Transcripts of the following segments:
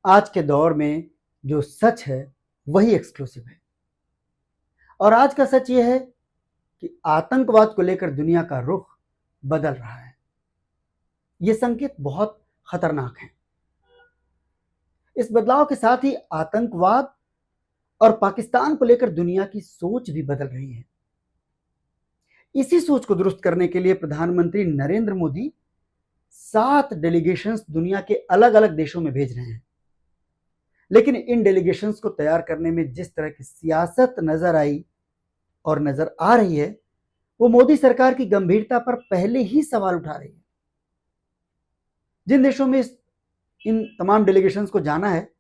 आज के दौर में जो सच है वही एक्सक्लूसिव है। और आज का सच यह है कि आतंकवाद को लेकर दुनिया का रुख बदल रहा है। ये संकेत बहुत खतरनाक हैं। इस बदलाव के साथ ही आतंकवाद और पाकिस्तान को लेकर दुनिया की सोच भी बदल रही है। इसी सोच को दुरुस्त करने के लिए प्रधानमंत्री नरेंद्र मोदी 7 डेलीगेशंस दुनिया के अलग अलग देशों में भेज रहे हैं। लेकिन इन डेलीगेशंस को तैयार करने में जिस तरह की सियासत नजर आई और नजर आ रही है, वो मोदी सरकार की गंभीरता पर पहले ही सवाल उठा रही है। जिन देशों में इन तमाम डेलीगेशंस को जाना है,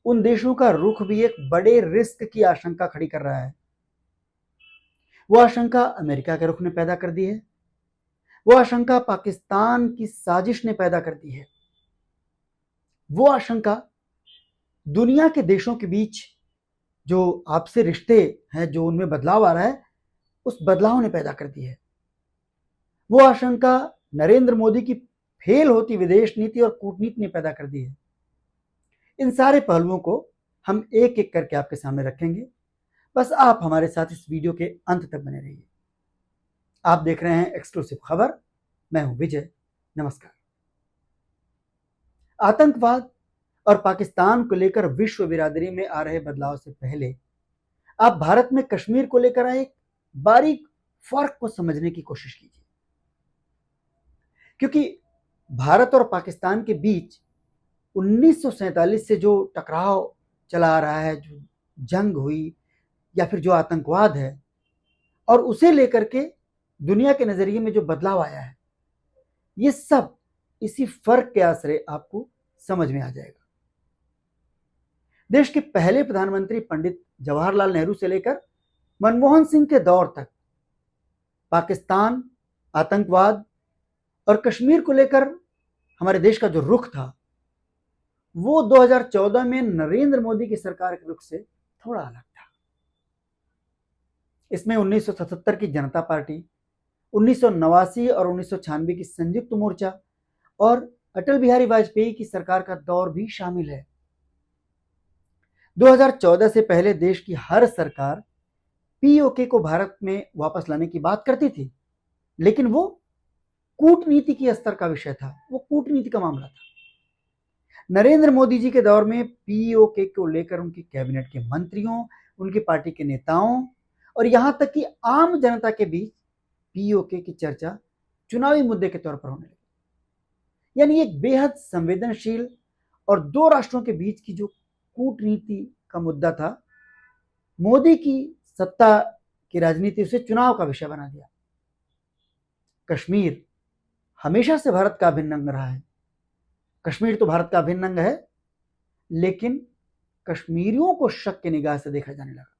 उन देशों का रुख भी एक बड़े रिस्क की आशंका खड़ी कर रहा है। वो आशंका अमेरिका के रुख ने पैदा कर दी है। वो आशंका पाकिस्तान की साजिश ने पैदा कर दी है। वो आशंका दुनिया के देशों के बीच जो आपसी रिश्ते हैं, जो उनमें बदलाव आ रहा है, उस बदलाव ने पैदा कर दी है। वो आशंका नरेंद्र मोदी की फेल होती विदेश नीति और कूटनीति ने पैदा कर दी है। इन सारे पहलुओं को हम एक एक करके आपके सामने रखेंगे। बस आप हमारे साथ इस वीडियो के अंत तक बने रहिए। आप देख रहे हैं एक्सक्लूसिव खबर। मैं हूं विजय। नमस्कार। आतंकवाद और पाकिस्तान को लेकर विश्व बिरादरी में आ रहे बदलाव से पहले आप भारत में कश्मीर को लेकर आए एक बारीक फर्क को समझने की कोशिश कीजिए। क्योंकि भारत और पाकिस्तान के बीच 1947 से जो टकराव चला आ रहा है, जो जंग हुई या फिर जो आतंकवाद है, और उसे लेकर के दुनिया के नजरिए में जो बदलाव आया है, ये सब इसी फर्क के आसरे आपको समझ में आ जाएगा। देश के पहले प्रधानमंत्री पंडित जवाहरलाल नेहरू से लेकर मनमोहन सिंह के दौर तक पाकिस्तान, आतंकवाद और कश्मीर को लेकर हमारे देश का जो रुख था, वो 2014 में नरेंद्र मोदी की सरकार के रुख से थोड़ा अलग था। इसमें 1977 की जनता पार्टी, 1989 और 1996 की संयुक्त मोर्चा और अटल बिहारी वाजपेयी की सरकार का दौर भी शामिल है। 2014 से पहले देश की हर सरकार पीओके को भारत में वापस लाने की बात करती थी, लेकिन वो कूटनीति की स्तर का विषय था, वो कूटनीति का मामला था। नरेंद्र मोदी जी के दौर में पीओके को लेकर उनकी कैबिनेट के मंत्रियों, उनकी पार्टी के नेताओं और यहां तक कि आम जनता के बीच पीओके की चर्चा चुनावी मुद्दे के तौर पर होने लगी। यानी एक बेहद संवेदनशील और दो राष्ट्रों के बीच की जो कूटनीति का मुद्दा था, मोदी की सत्ता की राजनीति उसे चुनाव का विषय बना दिया। कश्मीर हमेशा से भारत का अभिन्न अंग रहा है। कश्मीर तो भारत का अभिन्न अंग है, लेकिन कश्मीरियों को शक की निगाह से देखा जाने लगा।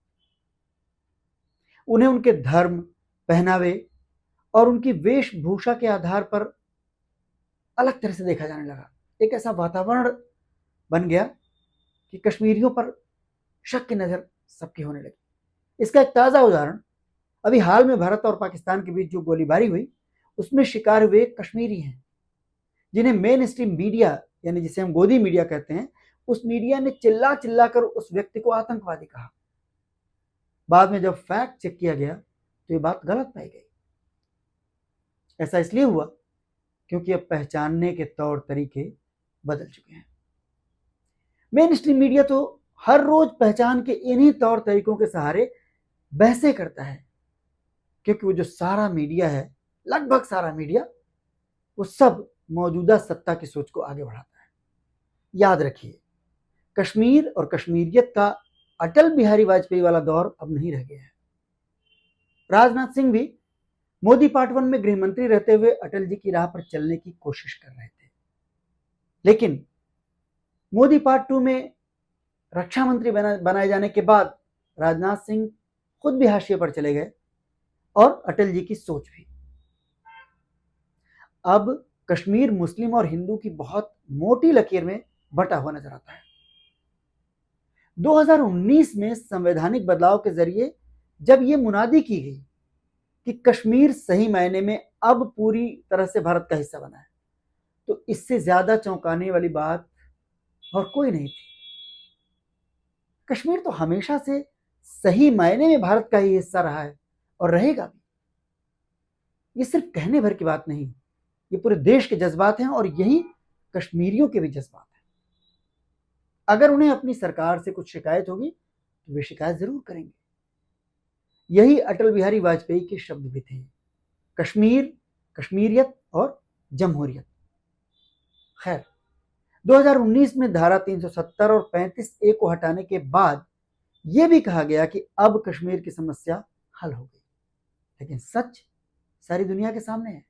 उन्हें उनके धर्म, पहनावे और उनकी वेशभूषा के आधार पर अलग तरह से देखा जाने लगा। एक ऐसा वातावरण बन गया कि कश्मीरियों पर शक की नजर सबकी होने लगी। इसका एक ताजा उदाहरण अभी हाल में भारत और पाकिस्तान के बीच जो गोलीबारी हुई, उसमें शिकार हुए कश्मीरी हैं, जिन्हें मेन स्ट्रीम मीडिया, यानी जिसे हम गोदी मीडिया कहते हैं, उस मीडिया ने चिल्ला चिल्ला कर उस व्यक्ति को आतंकवादी कहा। बाद में जब फैक्ट चेक किया गया तो ये बात गलत पाई गई। ऐसा इसलिए हुआ क्योंकि अब पहचानने के तौर तरीके बदल चुके हैं। मेन स्ट्रीम मीडिया तो हर रोज पहचान के इन्हीं तौर तरीकों के सहारे बहसें करता है, क्योंकि वो जो सारा मीडिया है, लगभग सारा मीडिया, वो सब मौजूदा सत्ता की सोच को आगे बढ़ाता है। याद रखिए, कश्मीर और कश्मीरियत का अटल बिहारी वाजपेयी वाला दौर अब नहीं रह गया है। राजनाथ सिंह भी मोदी पार्ट 1 में गृह मंत्री रहते हुए अटल जी की राह पर चलने की कोशिश कर रहे थे, लेकिन मोदी पार्ट 2 में रक्षा मंत्री बनाए जाने के बाद राजनाथ सिंह खुद भी हाशिए पर चले गए और अटल जी की सोच भी। अब कश्मीर मुस्लिम और हिंदू की बहुत मोटी लकीर में बटा हुआ नजर आता है। 2019 में संवैधानिक बदलाव के जरिए जब यह मुनादी की गई कि कश्मीर सही मायने में अब पूरी तरह से भारत का हिस्सा बना है, तो इससे ज्यादा चौंकाने वाली बात और कोई नहीं थी। कश्मीर तो हमेशा से सही मायने में भारत का ही हिस्सा रहा है और रहेगा भी। ये सिर्फ कहने भर की बात नहीं, ये पूरे देश के जज्बात हैं और यही कश्मीरियों के भी जज्बात हैं। अगर उन्हें अपनी सरकार से कुछ शिकायत होगी तो वे शिकायत जरूर करेंगे। यही अटल बिहारी वाजपेयी के शब्द भी थे, कश्मीर, कश्मीरियत और जमहूरियत। खैर, 2019 में धारा 370 और 35A को हटाने के बाद यह भी कहा गया कि अब कश्मीर की समस्या हल हो गई। लेकिन सच सारी दुनिया के सामने है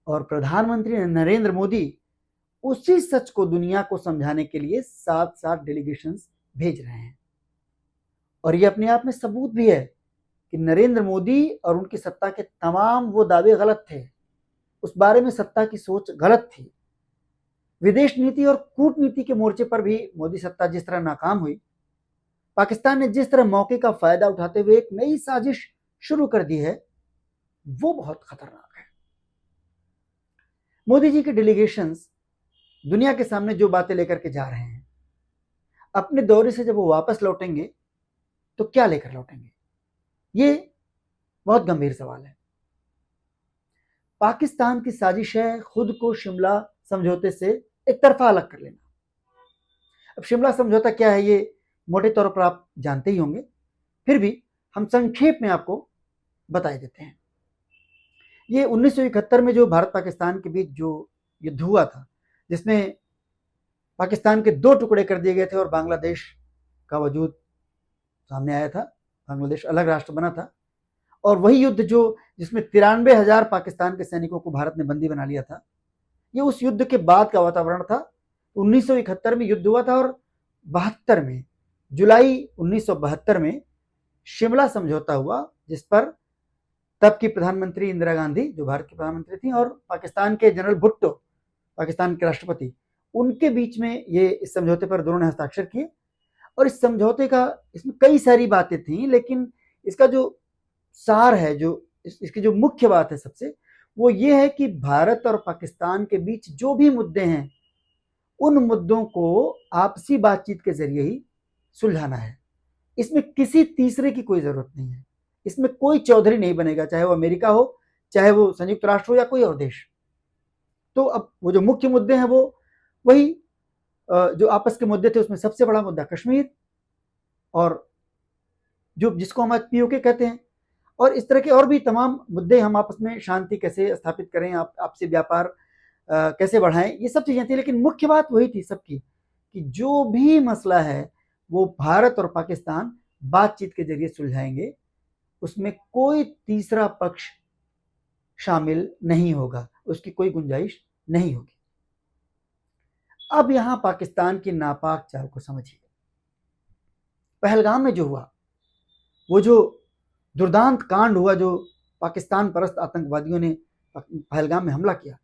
और प्रधानमंत्री नरेंद्र मोदी उसी सच को दुनिया को समझाने के लिए 7-7 डेलीगेशंस भेज रहे हैं। और यह अपने आप में सबूत भी है कि नरेंद्र मोदी और उनकी सत्ता के तमाम वो दावे गलत थे। उस बारे में सत्ता की सोच गलत थी। विदेश नीति और कूटनीति के मोर्चे पर भी मोदी सत्ता जिस तरह नाकाम हुई, पाकिस्तान ने जिस तरह मौके का फायदा उठाते हुए एक नई साजिश शुरू कर दी है, वो बहुत खतरनाक है। मोदी जी के डेलीगेशंस दुनिया के सामने जो बातें लेकर के जा रहे हैं, अपने दौरे से जब वो वापस लौटेंगे तो क्या लेकर लौटेंगे, ये बहुत गंभीर सवाल है। पाकिस्तान की साजिश है खुद को शिमला समझौते से एक तरफा अलग कर लेना। अब शिमला समझौता क्या है ये मोटे तौर पर आप जानते ही होंगे, फिर भी हम संक्षेप में आपको बता देते हैं। ये 1971 में जो भारत पाकिस्तान के बीच जो युद्ध हुआ था, जिसमें पाकिस्तान के 2 टुकड़े कर दिए गए थे और बांग्लादेश का वजूद सामने आया था, बांग्लादेश अलग राष्ट्र बना था। और वही युद्ध जिसमें 93,000 पाकिस्तान के सैनिकों को भारत ने बंदी बना लिया था, ये उस युद्ध के बाद का वातावरण था। 1971 में युद्ध हुआ था और 72 में, जुलाई 1972 में शिमला समझौता हुआ, जिस पर तब की प्रधानमंत्री इंदिरा गांधी, जो भारत की प्रधानमंत्री थी, और पाकिस्तान के जनरल भुट्टो, पाकिस्तान के राष्ट्रपति, उनके बीच में ये इस समझौते पर दोनों ने हस्ताक्षर किए। और इस समझौते का, इसमें कई सारी बातें थी, लेकिन इसका जो सार है, इसकी जो मुख्य बात है सबसे, वो ये है कि भारत और पाकिस्तान के बीच जो भी मुद्दे हैं, उन मुद्दों को आपसी बातचीत के जरिए ही सुलझाना है। इसमें किसी तीसरे की कोई जरूरत नहीं है। इसमें कोई चौधरी नहीं बनेगा, चाहे वो अमेरिका हो, चाहे वो संयुक्त राष्ट्र हो या कोई और देश। तो अब वो जो मुख्य मुद्दे हैं, वो वही जो आपस के मुद्दे थे, उसमें सबसे बड़ा मुद्दा कश्मीर, और जिसको हम आज पीओके कहते हैं, और इस तरह के और भी तमाम मुद्दे, हम आपस में शांति कैसे स्थापित करें, आपसे व्यापार कैसे बढ़ाएं, ये सब चीजें थी। लेकिन मुख्य बात वही थी सबकी कि जो भी मसला है वो भारत और पाकिस्तान बातचीत के जरिए सुलझाएंगे, उसमें कोई तीसरा पक्ष शामिल नहीं होगा, उसकी कोई गुंजाइश नहीं होगी। अब यहां पाकिस्तान की नापाक चाल को समझिए। पहलगाम में जो हुआ, वो जो दुर्दांत कांड हुआ, जो पाकिस्तान परस्त आतंकवादियों ने पहलगाम में हमला किया,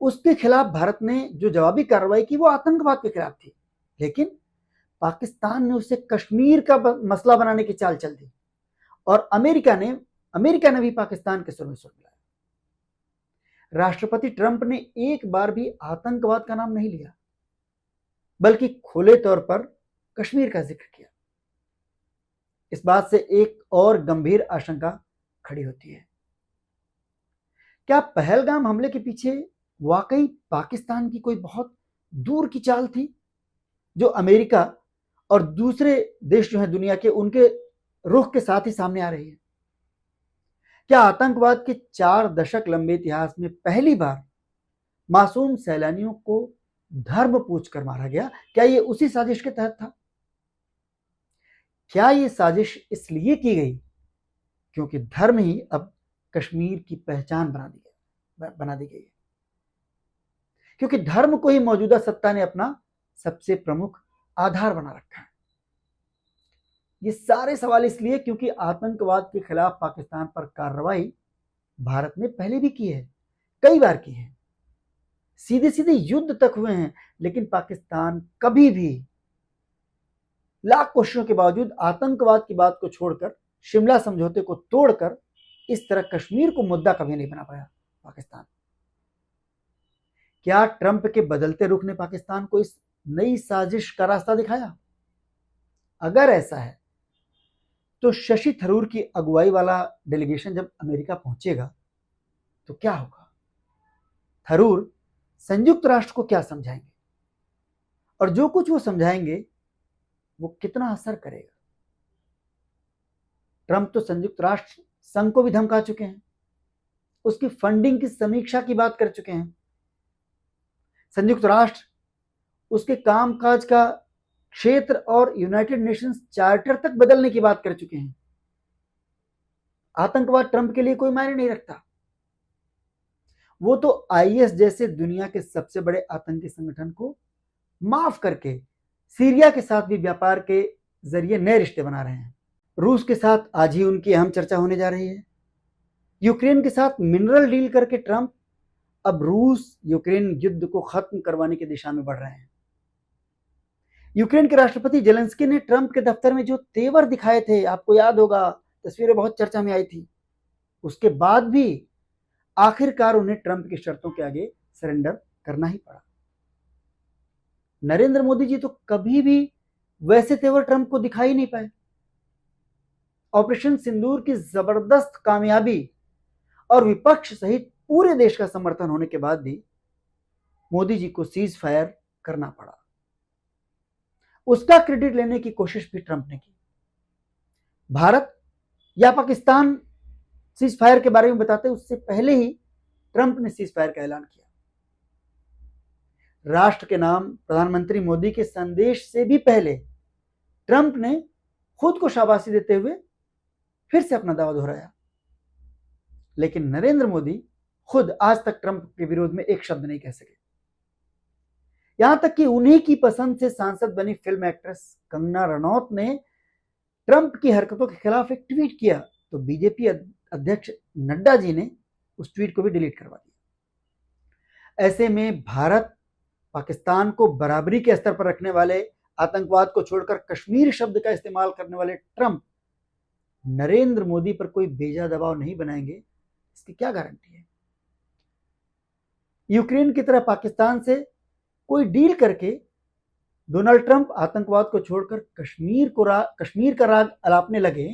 उसके खिलाफ भारत ने जो जवाबी कार्रवाई की वो आतंकवाद के खिलाफ थी। लेकिन पाकिस्तान ने उसे कश्मीर का मसला बनाने की चाल चल दी और अमेरिका ने भी पाकिस्तान के सुर में सुर मिलाया। राष्ट्रपति ट्रंप ने एक बार भी आतंकवाद का नाम नहीं लिया, बल्कि खुले तौर पर कश्मीर का जिक्र किया। इस बात से एक और गंभीर आशंका खड़ी होती है, क्या पहलगाम हमले के पीछे वाकई पाकिस्तान की कोई बहुत दूर की चाल थी, जो अमेरिका और दूसरे देश जो हैं दुनिया के, उनके रुख के साथ ही सामने आ रही है? क्या आतंकवाद के 4 दशक लंबे इतिहास में पहली बार मासूम सैलानियों को धर्म पूछकर मारा गया? क्या ये उसी साजिश के तहत था? क्या ये साजिश इसलिए की गई क्योंकि धर्म ही अब कश्मीर की पहचान बना दी गई है, क्योंकि धर्म को ही मौजूदा सत्ता ने अपना सबसे प्रमुख आधार बना रखा है? ये सारे सवाल इसलिए क्योंकि आतंकवाद के खिलाफ पाकिस्तान पर कार्रवाई भारत ने पहले भी की है, कई बार की है, सीधे सीधे युद्ध तक हुए हैं। लेकिन पाकिस्तान कभी भी, लाख कोशिशों के बावजूद, आतंकवाद की बात को छोड़कर, शिमला समझौते को तोड़कर, इस तरह कश्मीर को मुद्दा कभी नहीं बना पाया पाकिस्तान। क्या ट्रंप के बदलते रुख ने पाकिस्तान को इस नई साजिश का रास्ता दिखाया? अगर ऐसा है तो शशि थरूर की अगुवाई वाला डेलीगेशन जब अमेरिका पहुंचेगा तो क्या होगा? थरूर संयुक्त राष्ट्र को क्या समझाएंगे, और जो कुछ वो समझाएंगे वो कितना असर करेगा? ट्रंप तो संयुक्त राष्ट्र संघ को भी धमका चुके हैं, उसकी फंडिंग की समीक्षा की बात कर चुके हैं। संयुक्त राष्ट्र उसके कामकाज का क्षेत्र और यूनाइटेड नेशंस चार्टर तक बदलने की बात कर चुके हैं। आतंकवाद ट्रंप के लिए कोई मायने नहीं रखता। वो तो आईएस जैसे दुनिया के सबसे बड़े आतंकी संगठन को माफ करके सीरिया के साथ भी व्यापार के जरिए नए रिश्ते बना रहे हैं। रूस के साथ आज ही उनकी अहम चर्चा होने जा रही है। यूक्रेन के साथ मिनरल डील करके ट्रंप अब रूस यूक्रेन युद्ध को खत्म करवाने की दिशा में बढ़ रहे हैं। यूक्रेन के राष्ट्रपति जेलेंस्की ने ट्रंप के दफ्तर में जो तेवर दिखाए थे, आपको याद होगा, तस्वीरें बहुत चर्चा में आई थी। उसके बाद भी आखिरकार उन्हें ट्रंप की शर्तों के आगे सरेंडर करना ही पड़ा। नरेंद्र मोदी जी तो कभी भी वैसे तेवर ट्रंप को दिखाई नहीं पाए। ऑपरेशन सिंदूर की जबरदस्त कामयाबी और विपक्ष सहित पूरे देश का समर्थन होने के बाद भी मोदी जी को सीज फायर करना पड़ा। उसका क्रेडिट लेने की कोशिश भी ट्रंप ने की। भारत या पाकिस्तान सीज फायर के बारे में बताते उससे पहले ही ट्रंप ने सीज फायर का ऐलान किया। राष्ट्र के नाम प्रधानमंत्री मोदी के संदेश से भी पहले ट्रंप ने खुद को शाबाशी देते हुए फिर से अपना दावा दोहराया। लेकिन नरेंद्र मोदी खुद आज तक ट्रंप के विरोध में एक शब्द नहीं कह सके। यहां तक कि उन्हीं की पसंद से सांसद बनी फिल्म एक्ट्रेस कंगना रनौत ने ट्रंप की हरकतों के खिलाफ एक ट्वीट किया तो बीजेपी अध्यक्ष नड्डा जी ने उस ट्वीट को भी डिलीट करवा दिया। ऐसे में भारत पाकिस्तान को बराबरी के स्तर पर रखने वाले, आतंकवाद को छोड़कर कश्मीर शब्द का इस्तेमाल करने वाले ट्रंप नरेंद्र मोदी पर कोई बेजा दबाव नहीं बनाएंगे, इसकी क्या गारंटी है? यूक्रेन की तरह पाकिस्तान से कोई डील करके डोनाल्ड ट्रंप आतंकवाद को छोड़कर कश्मीर का राग अलापने लगे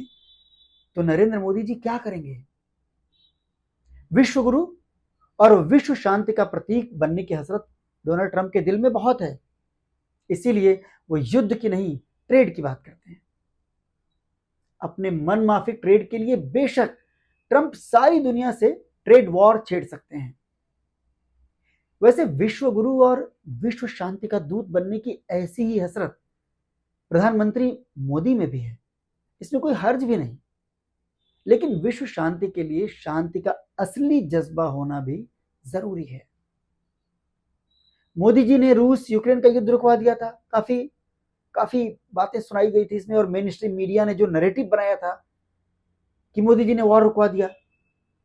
तो नरेंद्र मोदी जी क्या करेंगे? विश्व गुरु और विश्व शांति का प्रतीक बनने की हसरत डोनाल्ड ट्रंप के दिल में बहुत है, इसीलिए वो युद्ध की नहीं ट्रेड की बात करते हैं। अपने मनमाफिक ट्रेड के लिए बेशक ट्रंप सारी दुनिया से ट्रेड वॉर छेड़ सकते हैं। वैसे विश्व गुरु और विश्व शांति का दूत बनने की ऐसी ही हसरत प्रधानमंत्री मोदी में भी है, इसमें कोई हर्ज भी नहीं। लेकिन विश्व शांति के लिए शांति का असली जज्बा होना भी जरूरी है। मोदी जी ने रूस यूक्रेन का युद्ध रुकवा दिया था, काफी बातें सुनाई गई थी इसमें, और मेन स्ट्रीम मीडिया ने जो नैरेटिव बनाया था कि मोदी जी ने वॉर रुकवा दिया,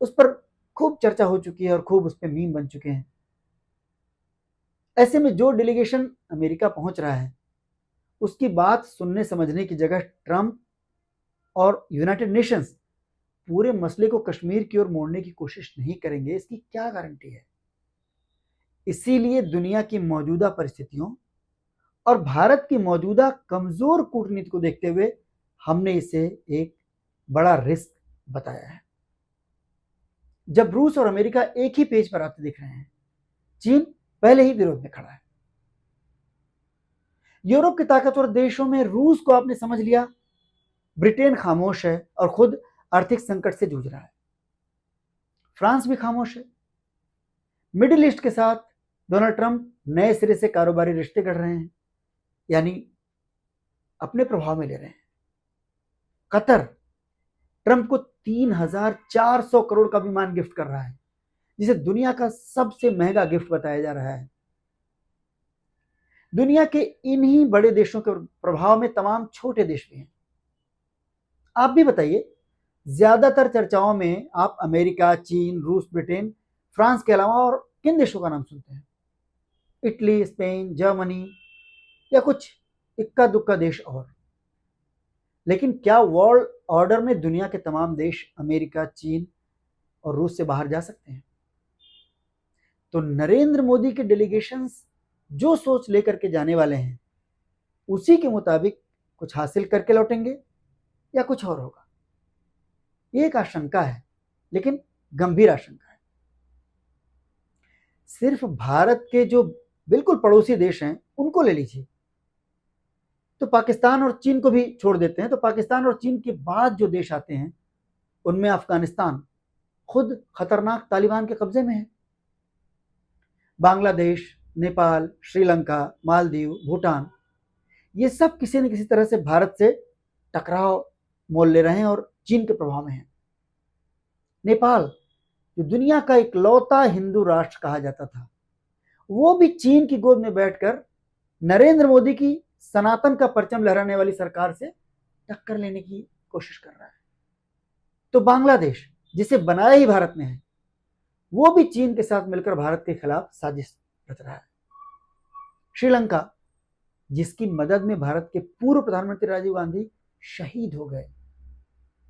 उस पर खूब चर्चा हो चुकी है और खूब उस पर मीम बन चुके हैं। ऐसे में जो डेलीगेशन अमेरिका पहुंच रहा है उसकी बात सुनने समझने की जगह ट्रंप और यूनाइटेड नेशंस पूरे मसले को कश्मीर की ओर मोड़ने की कोशिश नहीं करेंगे, इसकी क्या गारंटी है? इसीलिए दुनिया की मौजूदा परिस्थितियों और भारत की मौजूदा कमजोर कूटनीति को देखते हुए हमने इसे एक बड़ा रिस्क बताया है। जब रूस और अमेरिका एक ही पेज पर आते दिख रहे हैं, चीन पहले ही विरोध में खड़ा है। यूरोप के ताकतवर देशों में रूस को आपने समझ लिया, ब्रिटेन खामोश है और खुद आर्थिक संकट से जूझ रहा है। फ्रांस भी खामोश है। मिडिल ईस्ट के साथ डोनाल्ड ट्रंप नए सिरे से कारोबारी रिश्ते गढ़ रहे हैं, यानी अपने प्रभाव में ले रहे हैं। कतर ट्रंप को 3,400 करोड़ का विमान गिफ्ट कर रहा है, जिसे दुनिया का सबसे महंगा गिफ्ट बताया जा रहा है। दुनिया के इन्हीं बड़े देशों के प्रभाव में तमाम छोटे देश भी हैं। आप भी बताइए, ज्यादातर चर्चाओं में आप अमेरिका, चीन, रूस, ब्रिटेन, फ्रांस के अलावा और किन देशों का नाम सुनते हैं? इटली, स्पेन, जर्मनी या कुछ इक्का दुक्का देश और? लेकिन क्या वर्ल्ड ऑर्डर में दुनिया के तमाम देश अमेरिका, चीन और रूस से बाहर जा सकते हैं? तो नरेंद्र मोदी के डेलीगेशंस जो सोच लेकर के जाने वाले हैं उसी के मुताबिक कुछ हासिल करके लौटेंगे या कुछ और होगा। ये एक आशंका है, लेकिन गंभीर आशंका है। सिर्फ भारत के जो बिल्कुल पड़ोसी देश हैं उनको ले लीजिए, तो पाकिस्तान और चीन को भी छोड़ देते हैं, तो पाकिस्तान और चीन के बाद जो देश आते हैं उनमें अफगानिस्तान खुद खतरनाक तालिबान के कब्जे में है। बांग्लादेश, नेपाल, श्रीलंका, मालदीव, भूटान, ये सब किसी न किसी तरह से भारत से टकराव मोल ले रहे हैं और चीन के प्रभाव में हैं। नेपाल, जो दुनिया का इकलौता हिंदू राष्ट्र कहा जाता था, वो भी चीन की गोद में बैठकर नरेंद्र मोदी की सनातन का परचम लहराने वाली सरकार से टक्कर लेने की कोशिश कर रहा है। तो बांग्लादेश, जिसे बनाया ही भारत ने है, वो भी चीन के साथ मिलकर भारत के खिलाफ साजिश रच रहा है। श्रीलंका, जिसकी मदद में भारत के पूर्व प्रधानमंत्री राजीव गांधी शहीद हो गए,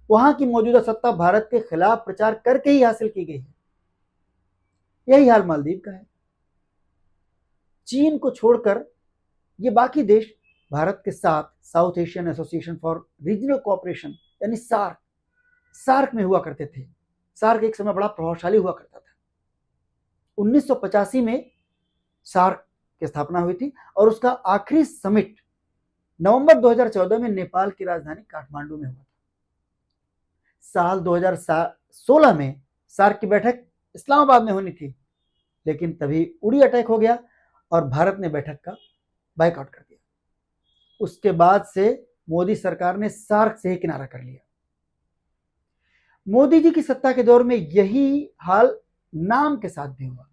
वहां की मौजूदा सत्ता भारत के खिलाफ प्रचार करके ही हासिल की गई है। यही हाल मालदीव का है। चीन को छोड़कर ये बाकी देश भारत के साथ south Asian association for regional cooperation यानी सार्क में हुआ करते थे। सार्क एक समय बड़ा प्रभावशाली हुआ करता था। 1985 में सार्क की स्थापना हुई थी और उसका आखिरी समिट नवंबर 2014 में नेपाल की राजधानी काठमांडू में हुआ था। साल 2016 में सार्क की बैठक इस्लामाबाद में होनी थी, लेकिन तभी उड़ी अटैक हो गया और भारत ने बैठक का बायकॉट कर दिया। उसके बाद से मोदी सरकार ने सार्क से ही किनारा कर लिया। मोदी जी की सत्ता के दौर में यही हाल नाम के साथ भी हुआ।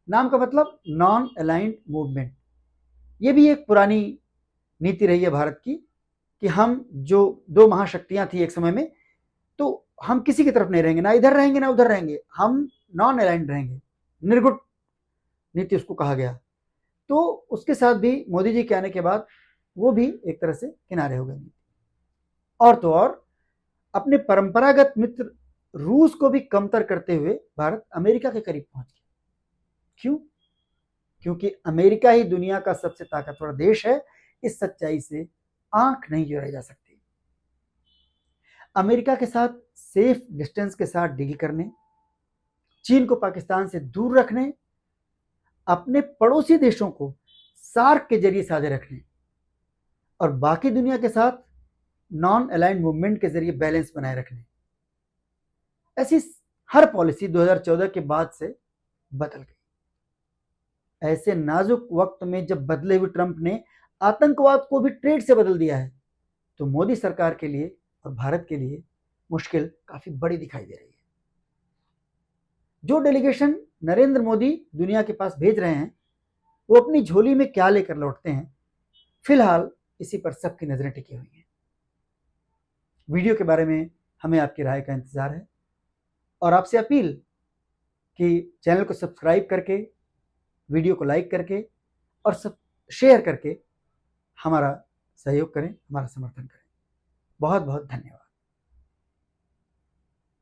नाम का मतलब नॉन अलाइंड मूवमेंट। ये भी एक पुरानी नीति रही है भारत की कि हम जो दो महाशक्तियां थी एक समय में, तो हम किसी की तरफ नहीं रहेंगे, ना इधर रहेंगे ना उधर रहेंगे, हम नॉन अलाइंड रहेंगे। निर्गुट नीति उसको कहा गया। तो उसके साथ भी मोदी जी के आने के बाद वो भी एक तरह से किनारे हो गए। और तो और अपने परंपरागत मित्र रूस को भी कमतर करते हुए भारत अमेरिका के करीब पहुंच गया। क्यों? क्योंकि अमेरिका ही दुनिया का सबसे ताकतवर देश है। इस सच्चाई से आंख नहीं चुराई जा सकती। अमेरिका के साथ सेफ डिस्टेंस के साथ डील करने, चीन को पाकिस्तान से दूर रखने, अपने पड़ोसी देशों को सार्क के जरिए साझे रखने और बाकी दुनिया के साथ नॉन अलाइंड मूवमेंट के जरिए बैलेंस बनाए रखने, ऐसी हर पॉलिसी 2014 के बाद से बदल गई। ऐसे नाजुक वक्त में जब बदले हुए ट्रंप ने आतंकवाद को भी ट्रेड से बदल दिया है, तो मोदी सरकार के लिए और भारत के लिए मुश्किल काफी बड़ी दिखाई दे रही है। जो डेलीगेशन नरेंद्र मोदी दुनिया के पास भेज रहे हैं, वो अपनी झोली में क्या लेकर लौटते हैं, फिलहाल इसी पर सबकी नजरें टिकी हुई हैं। वीडियो के बारे में हमें आपकी राय का इंतजार है और आपसे अपील कि चैनल को सब्सक्राइब करके, वीडियो को लाइक करके और सब शेयर करके हमारा सहयोग करें, हमारा समर्थन करें। बहुत बहुत धन्यवाद।